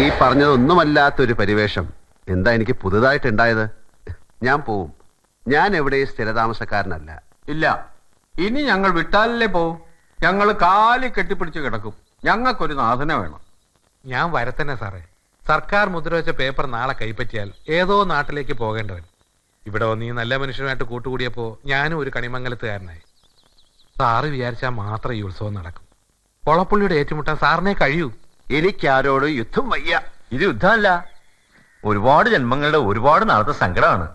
ഈ പറഞ്ഞതൊന്നുമല്ലാത്തൊരു പരിവേഷം എന്താ എനിക്ക് പുതുതായിട്ടുണ്ടായത്? ഞാൻ പോവും. ഞാൻ എവിടെയും സ്ഥിരതാമസക്കാരനല്ല. ഇല്ല, ഇനി ഞങ്ങൾ വിട്ടാലല്ലേ പോവും. ഞങ്ങൾ കാലി കെട്ടിപ്പിടിച്ച് കിടക്കും. ഞങ്ങൾക്കൊരു നാഥനെ വേണം. ഞാൻ വരത്തന്നെ സാറേ. സർക്കാർ മുദ്രവെച്ച പേപ്പർ നാളെ കൈപ്പറ്റിയാൽ ഏതോ നാട്ടിലേക്ക് പോകേണ്ടവൻ ഇവിടെ വന്ന് ഈ നല്ല മനുഷ്യനുമായിട്ട് കൂട്ടുകൂടിയപ്പോ ഞാനും ഒരു കണിമംഗലത്തുകാരനായി. സാറ് വിചാരിച്ചാൽ മാത്രം ഈ ഉത്സവം നടക്കും. കൊളപ്പുള്ളിയുടെ ഏറ്റുമുട്ടാൻ സാറിനെ കഴിയൂ. എനിക്കാരോട് യുദ്ധം വയ്യ. ഇത് യുദ്ധമല്ല, ഒരുപാട് ജന്മങ്ങളുടെ ഒരുപാട് നാളത്തെ സങ്കടമാണ്.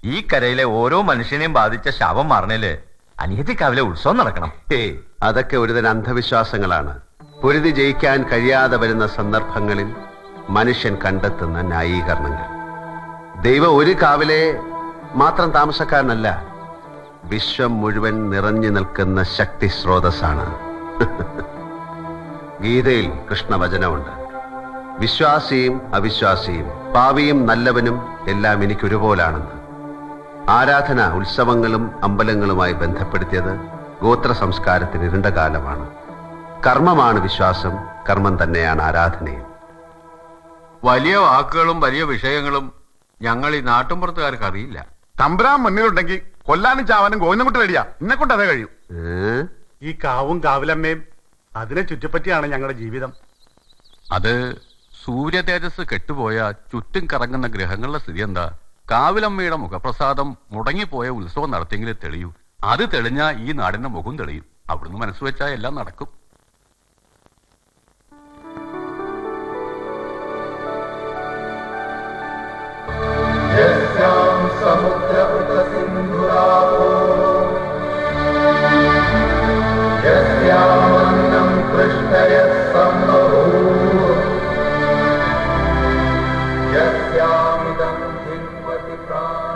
ഈ കരയിലെ ഓരോ മനുഷ്യനെയും ബാധിച്ച ശാപം മാറണേല് അനിയത്തിക്കാവിലെ ഉത്സവം നടക്കണം. അതൊക്കെ ഒരുതരം അന്ധവിശ്വാസങ്ങളാണ്. പൊരുതി ജയിക്കാൻ കഴിയാതെ വരുന്ന സന്ദർഭങ്ങളിൽ മനുഷ്യൻ കണ്ടെത്തുന്ന ന്യായീകരണങ്ങൾ. ദൈവം ഒരു കാവിലെ മാത്രം താമസക്കാരനല്ല, വിശ്വം മുഴുവൻ നിറഞ്ഞു നിൽക്കുന്ന ശക്തി സ്രോതസ്സാണ്. ഗീതയിൽ കൃഷ്ണവചനമുണ്ട്, വിശ്വാസിയും അവിശ്വാസിയും പാവിയും നല്ലവനും എല്ലാം എനിക്കൊരുപോലാണെന്ന്. ആരാധന ഉത്സവങ്ങളും അമ്പലങ്ങളുമായി ബന്ധപ്പെടുത്തിയത് ഗോത്ര സംസ്കാരത്തിന് ഇരുണ്ട കാലമാണ്. കർമ്മമാണ് വിശ്വാസം, കർമ്മം തന്നെയാണ് ആരാധനയും. വലിയ വാക്കുകളും വലിയ വിഷയങ്ങളും ഞങ്ങൾ ഈ നാട്ടുമ്പുറത്തുകാർക്ക് അറിയില്ല. തമ്പുരാൻ മുന്നിലുണ്ടെങ്കിൽ കൊല്ലാനും ചാവാനും ഗോവിന്ദൻകുട്ടി റെഡിയാ. എന്നെ കൊണ്ട് അതേ കഴിയൂ. ഈ കാവും കാവിലമ്മയും അതിനെ ചുറ്റിപ്പറ്റിയാണ് ഞങ്ങളുടെ ജീവിതം. അത് സൂര്യ തേജസ് കെട്ടുപോയ ചുറ്റും കറങ്ങുന്ന ഗ്രഹങ്ങളുടെ സ്ഥിതി എന്താ? കാവിലമ്മയുടെ മുഖപ്രസാദം മുടങ്ങിപ്പോയ ഉത്സവം നടത്തിയെങ്കിലേ തെളിയൂ. അത് തെളിഞ്ഞാൽ ഈ നാടിന്റെ മുഖം തെളിയും. അവിടുന്ന് മനസ്സ് വെച്ചാൽ എല്ലാം നടക്കും.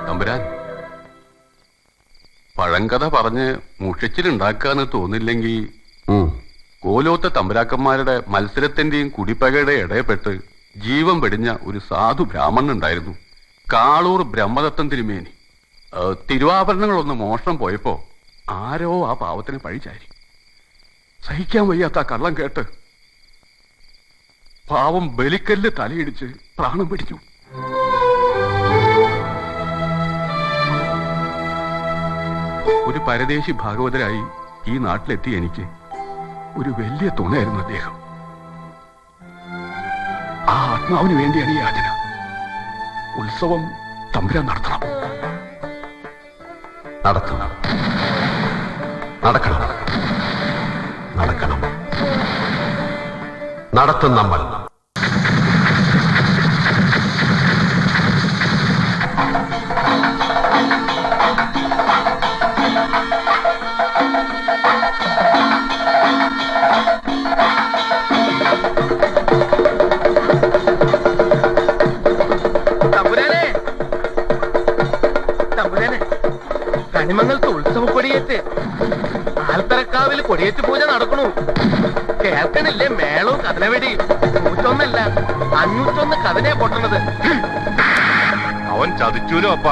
തമ്പുരാൻ, പഴങ്കഥ പറഞ്ഞ് മുഷിച്ചിലുണ്ടാക്കാന്ന് തോന്നില്ലെങ്കിൽ കോലോത്ത തമ്പുരാക്കന്മാരുടെ മത്സരത്തിന്റെയും കുടിപ്പകയുടെ ഇടയപ്പെട്ട് ജീവൻ വെടിഞ്ഞ ഒരു സാധു ബ്രാഹ്മണൻ ഉണ്ടായിരുന്നു, കാളൂർ ബ്രഹ്മദത്തൻ തിരുമേനി. തിരുവാഭരണങ്ങളൊന്ന് മോഷണം പോയപ്പോ ആരോ ആ പാവത്തിന് പഴിച്ചാരി. സഹിക്കാൻ വയ്യാത്ത കള്ളം കേട്ട് പാവം ബലിക്കല്ല് തലയിടിച്ച് പ്രാണം പിടിച്ചു. ഒരു പരദേശി ഭാഗവതരായി ഈ നാട്ടിലെത്തി എനിക്ക് ഒരു വലിയ തുണയായിരുന്നു അദ്ദേഹം. ആ ആത്മാവിന് വേണ്ടിയാണ് ഈ യാചന. ഉത്സവം തമ്പുരാൻ നടത്തണം. നടത്തണം, നടക്കണം, നടക്കണം, നടത്തും നമ്മൾ. കണിമംഗലത്ത് ഉത്സവ കൊടിയേറ്റ് ആൽത്തറക്കാവിൽ കൊടിയേറ്റ് പൂജ നടക്കണു. കേൾക്കണില്ലേ മേളവും കഥനവെടി? 101 501 കഥനയാ പൊട്ടണത്. അവൻ ചതിച്ചൂലോ അപ്പ.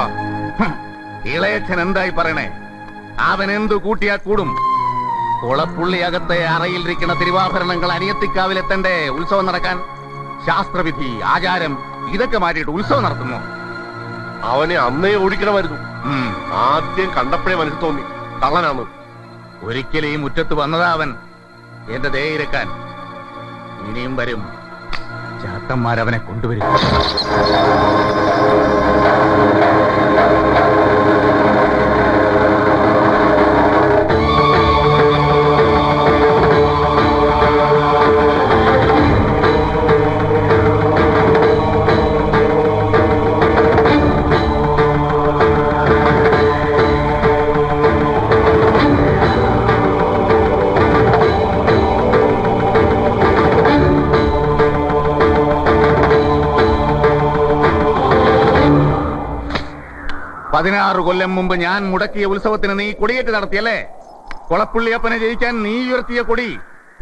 ഇളയച്ഛൻ എന്തായി പറയണേ? അവൻ എന്തു കൂട്ടിയാ കൂടും? കുളപ്പുള്ളിയകത്തെ അറയിലിരിക്കുന്ന തിരുവാഭരണങ്ങൾ അനിയത്തിക്കാവിലെത്തണ്ടേ ഉത്സവം നടക്കാൻ? ശാസ്ത്രവിധി, ആചാരം ഇതൊക്കെ മാറ്റിയിട്ട് ഉത്സവം നടത്തുന്നു. അവനെ അന്നേ ഓടിക്കണമായിരുന്നു. ആദ്യം കണ്ടപ്പോഴേ മനസ്സിൽ തോന്നി കള്ളനാണ്. ഒരിക്കലും ഈ മുറ്റത്ത് വന്നതാ അവൻ എന്റെ ദേയിരക്കാൻ. ഇനിയും വരും. ചാത്തന്മാരവനെ കൊണ്ടുവരും. പതിനാറ് കൊല്ലം മുമ്പ് ഞാൻ മുടക്കിയ ഉത്സവത്തിന് നീ കൊടിയേറ്റ് നടത്തിയല്ലേ? കൊളപ്പുള്ളിയപ്പനെ ജയിക്കാൻ നീ ഉയർത്തിയ കൊടി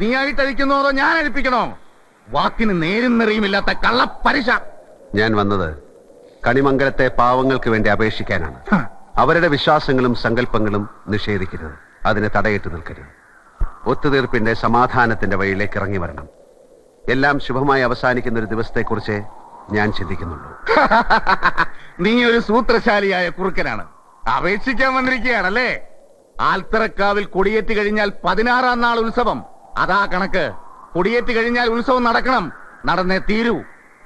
നീയായിട്ടഴിക്കുന്നോ അതോ ഞാൻ അഴിപ്പിക്കണോ? വാക്കിന് നേരും നെറിയുമില്ലാത്ത കള്ളപ്പരിശ. ഞാൻ വന്നത് കണിമംഗലത്തെ പാവങ്ങൾക്ക് വേണ്ടി അപേക്ഷിക്കാനാണ്. അവരുടെ വിശ്വാസങ്ങളും സങ്കല്പങ്ങളും നിഷേധിക്കരുത്, അതിനെ തടയിട്ട് നിൽക്കരുത്. ഒത്തുതീർപ്പിന്റെ സമാധാനത്തിന്റെ വഴിയിലേക്ക് ഇറങ്ങി വരണം. എല്ലാം ശുഭമായി അവസാനിക്കുന്ന ഒരു ദിവസത്തെക്കുറിച്ച് ഞാൻ ചിന്തിക്കുന്നുള്ളൂ. നീ ഒരു സൂത്രശാലിയായ കുറുക്കനാണ്. അപേക്ഷിക്കാൻ വന്നിരിക്കുകയാണല്ലേ? ആൽത്തറക്കാവിൽ കൊടിയേറ്റ് കഴിഞ്ഞാൽ 16-ാം നാൾ ഉത്സവം. അതാ കണക്ക്. കൊടിയേറ്റ് കഴിഞ്ഞാൽ ഉത്സവം നടക്കണം, നടന്നേ തീരൂ.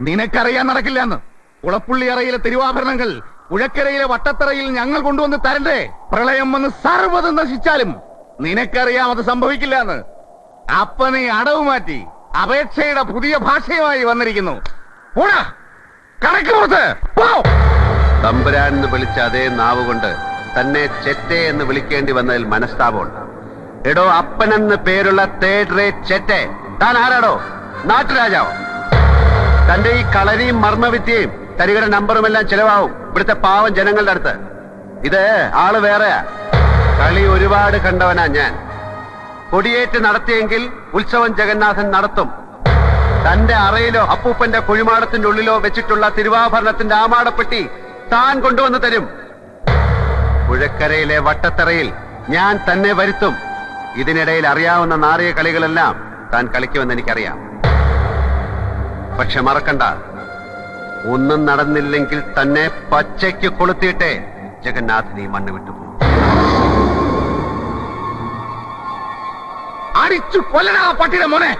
നിനക്കറിയാൻ നടക്കില്ലെന്ന്. കുളപ്പുള്ളിയറയിലെ തിരുവാഭരണങ്ങൾ പുഴക്കരയിലെ വട്ടത്തറയിൽ ഞങ്ങൾ കൊണ്ടുവന്ന് തരണ്ടേ? പ്രളയം വന്ന് സർവ്വതും നശിച്ചാലും നിനക്കറിയാം അത് സംഭവിക്കില്ല എന്ന്. അപ്പൊ നീ അടവ് മാറ്റി അപേക്ഷയുടെ പുതിയ ഭാഷയുമായി വന്നിരിക്കുന്നു. പോടാ, കണക്ക് പുറത്ത് പോ. തമ്പുരാൻ എന്ന് വിളിച്ച അതേ നാവ് കൊണ്ട് തന്നെ ചെറ്റെ എന്ന് വിളിക്കേണ്ടി വന്നതിൽ മനസ്താപമുണ്ട്. എടോ, അപ്പനെന്ന് പേരുള്ള തേർഡ് റേറ്റ് ചെറ്റെ, താൻ ആരാടോ? നാട്ടുരാജാവോ? തന്റെ ഈ കളരിയും മർമ്മവിദ്യയും തരികട നമ്പറുമെല്ലാം ചെലവാവും ഇവിടുത്തെ പാവം ജനങ്ങളുടെ അടുത്ത്. ഇത് ആള് വേറെയാ. കളി ഒരുപാട് കണ്ടവനാ ഞാൻ. കൊടിയേറ്റ് നടത്തിയെങ്കിൽ ഉത്സവം ജഗന്നാഥൻ നടത്തും. തന്റെ അറയിലോ അപ്പൂപ്പന്റെ കുഴിമാടത്തിന്റെ ഉള്ളിലോ വെച്ചിട്ടുള്ള തിരുവാഭരണത്തിന്റെ ആമാടപ്പെട്ടി താൻ കൊണ്ടുവന്ന് തരും. പുഴക്കരയിലെ വട്ടത്തറയിൽ ഞാൻ തന്നെ വരുത്തും. ഇതിനിടയിൽ അറിയാവുന്ന നാറിയ കളികളെല്ലാം താൻ കളിക്കുമെന്ന് എനിക്കറിയാം. പക്ഷെ മറക്കണ്ട, ഒന്നും നടന്നില്ലെങ്കിൽ തന്നെ പച്ചയ്ക്ക് കൊളുത്തിയിട്ടേ ജഗന്നാഥൻ ഈ മണ്ണ് വിട്ടുപോകും. അടിച്ചു കൊല്ലണ പട്ടിയുടെ മോനെ.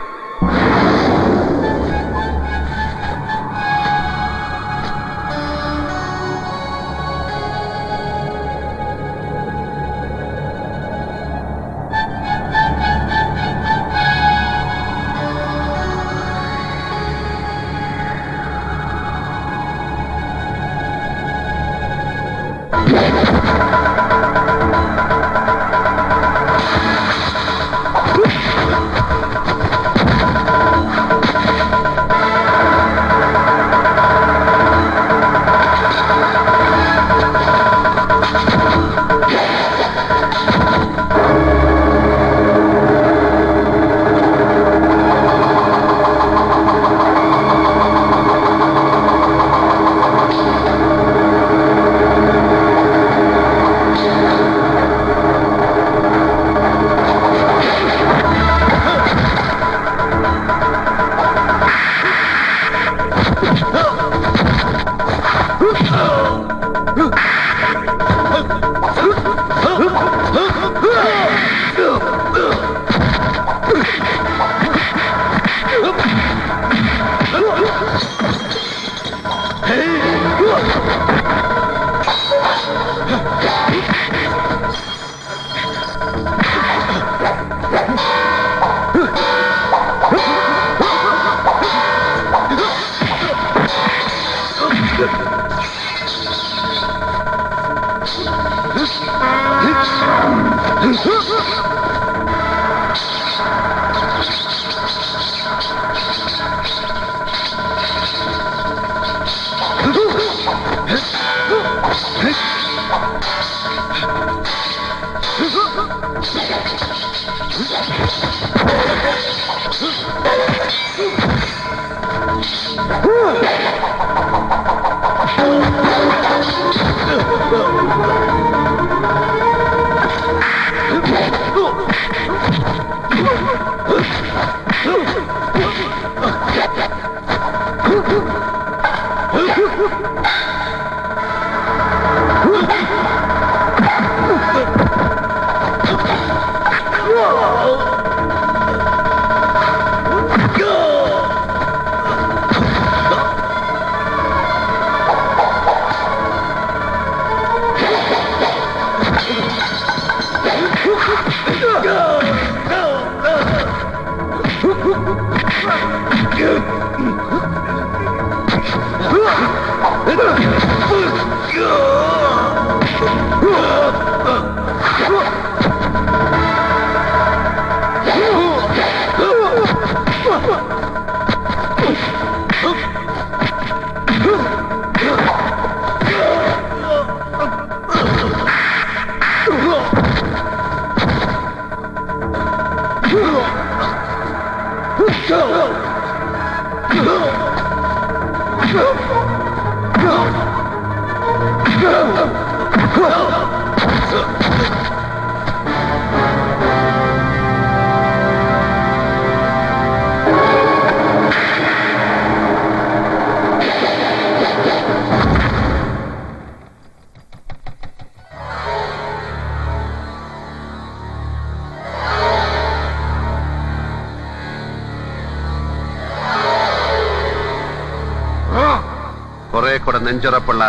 കൂടെ നെഞ്ചുറപ്പുള്ള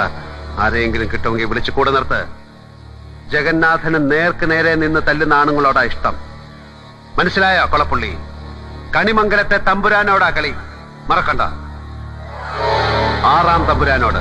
ആരെയെങ്കിലും കിട്ടുമെങ്കിൽ വിളിച്ചു കൂടെ നിർത്ത്. ജഗന്നാഥന് നേർക്ക് നേരെ നിന്ന് തല്ലുന്ന ആണുങ്ങളോടാ ഇഷ്ടം. മനസ്സിലായോ കൊളപ്പുള്ളി? കണിമംഗലത്തെ തമ്പുരാനോടാ കളി, മറക്കണ്ട. 6-ാം തമ്പുരാനോട്.